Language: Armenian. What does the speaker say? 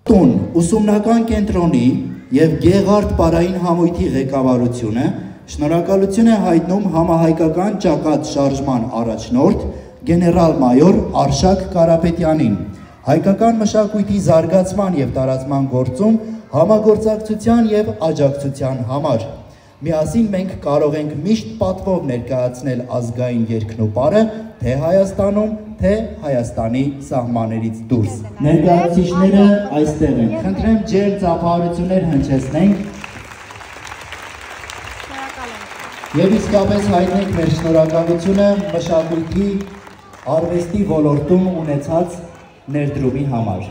տուն ուսումնական կենտրոնի և Գեղարդ պարային համույթի ղեկավարությունը շնորհակալություն է հայտնում համահայկական ճակատ շարժման առաջնորդ գեներալ-մայոր Արշակ Կարապետյանին, հայկական մշակույթի զարգացման և տարածման գործում համագործակցության և աջակցության համար։ Միասին մենք կարող ենք միշտ պատվով ներկայացնել ազգային երգն ու պարը թե Հայաստանում, թե Հայաստանի սահմաններից դուրս։ Ներկայացուցիչները այստեղ են։ Խնդրեմ ջերմ ծափահարություններ հնչեցնենք և իսկապես հայտնենք մեր շնորհակալությունը մշակույթի արվեստի ոլորտում ունեցած ներդրումի համար։